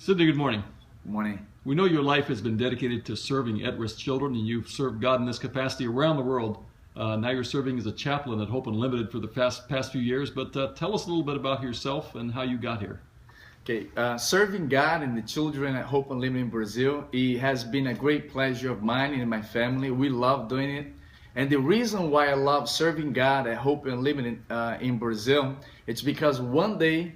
Sidney, good morning. Good morning. We know your life has been dedicated to serving at-risk children, and you've served God in this capacity around the world. Now you're serving as a chaplain at Hope Unlimited for the past few years, but tell us a little bit about yourself and how you got here. Okay, serving God and the children at Hope Unlimited in Brazil, it has been a great pleasure of mine and my family. We love doing it. And the reason why I love serving God at Hope Unlimited in Brazil, it's because one day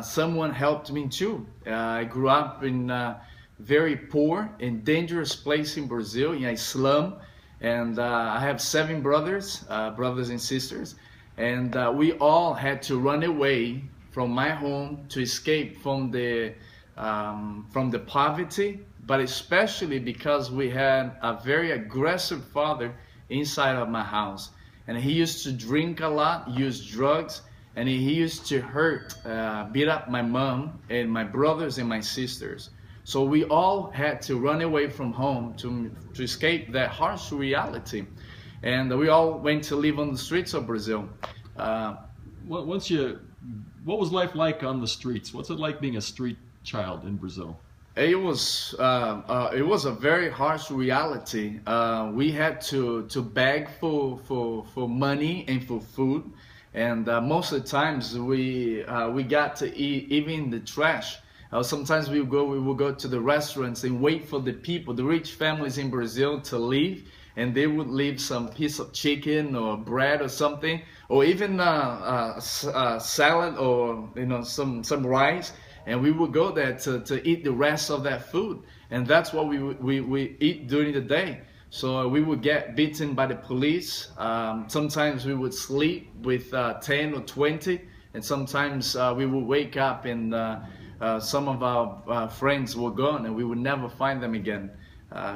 someone helped me too. I grew up in a very poor and dangerous place in Brazil, in a slum. And I have 7 brothers and sisters. And we all had to run away from my home to escape from the poverty, but especially because we had a very aggressive father inside of my house, and he used to drink a lot, use drugs, and he used to hurt, beat up my mom and my brothers and my sisters. So we all had to run away from home to escape that harsh reality, and we all went to live on the streets of Brazil. What was life like on the streets? What's it like being a street child in Brazil? It was a very harsh reality. We had to beg for money and for food, and most of the times we got to eat even the trash. Sometimes we would go to the restaurants and wait for the people, the rich families in Brazil, to leave, and they would leave some piece of chicken or bread or something, or even salad, or some rice. And we would go there to eat the rest of that food. And that's what we eat during the day. So we would get beaten by the police. Sometimes we would sleep with 10 or 20. And sometimes we would wake up and some of our friends were gone and we would never find them again.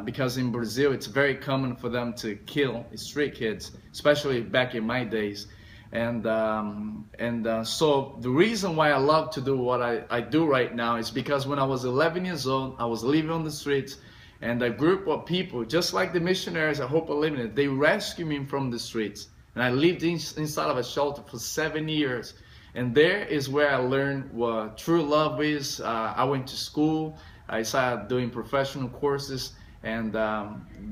Because in Brazil, it's very common for them to kill street kids, especially back in my days. So the reason why I love to do what I do right now is because when I was 11 years old, I was living on the streets, and a group of people, just like the missionaries at Hope Unlimited, they rescued me from the streets. And I lived inside of a shelter for 7 years. And there is where I learned what true love is. I went to school. I started doing professional courses. And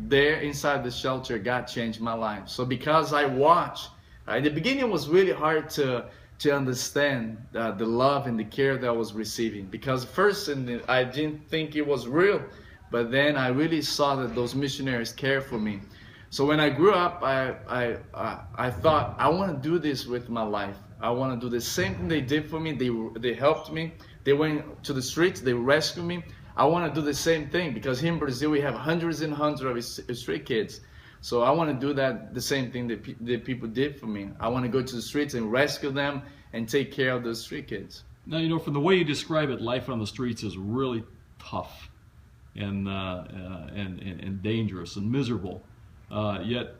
there inside the shelter, God changed my life. So because I watched, in the beginning, it was really hard to understand the love and the care that I was receiving, because first I didn't think it was real, but then I really saw that those missionaries cared for me. So when I grew up, I thought, I want to do this with my life. I want to do the same thing they did for me. They helped me. They went to the streets. They rescued me. I want to do the same thing, because here in Brazil we have hundreds and hundreds of street kids. So I want to do the same thing that people did for me. I want to go to the streets and rescue them and take care of those street kids. Now, from the way you describe it, life on the streets is really tough and dangerous and miserable. Yet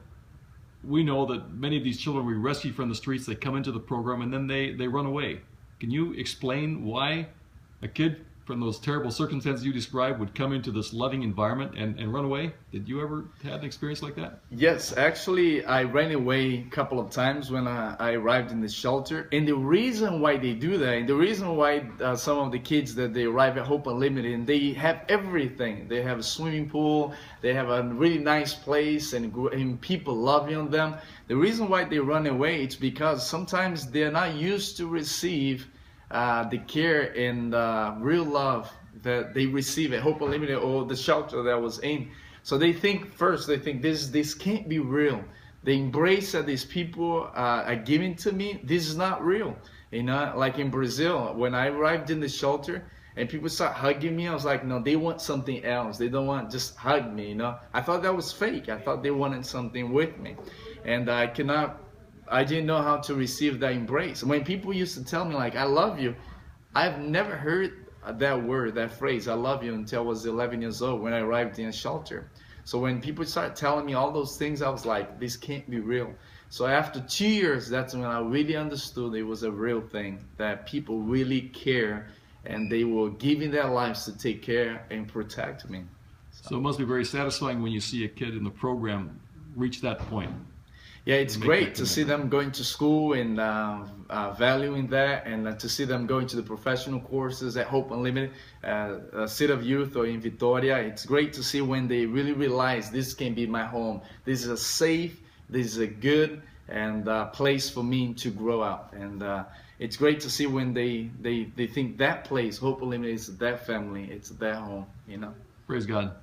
we know that many of these children we rescue from the streets, they come into the program and then they run away. Can you explain why a kid from those terrible circumstances you described would come into this loving environment and run away? Did you ever have an experience like that? Yes, actually I ran away a couple of times when I arrived in the shelter. And the reason why they do that, and the reason why some of the kids that they arrive at Hope Unlimited, and they have everything. They have a swimming pool, they have a really nice place, and people loving on them. The reason why they run away is because sometimes they're not used to receive the care and real love that they receive at Hope Unlimited or the shelter that I was in. So they think this can't be real. The embrace that these people are giving to me, this is not real. Like in Brazil, when I arrived in the shelter and people start hugging me, I was like, no, they want something else. They don't want just hug me. I thought that was fake. I thought they wanted something with me, and I didn't know how to receive that embrace. When people used to tell me like, I love you, I've never heard that word, that phrase, I love you, until I was 11 years old when I arrived in a shelter. So when people started telling me all those things, I was like, this can't be real. So after 2 years, that's when I really understood it was a real thing, that people really care and they were giving their lives to take care and protect me. So it must be very satisfying when you see a kid in the program reach that point. Yeah, it's make great that to see them going to school and valuing that, and to see them going to the professional courses at Hope Unlimited, City of Youth or in Vitoria. It's great to see when they really realize this can be my home. This is a safe, this is a good and place for me to grow up. And it's great to see when they think that place, Hope Unlimited, is their family, it's their home, you know. Praise God.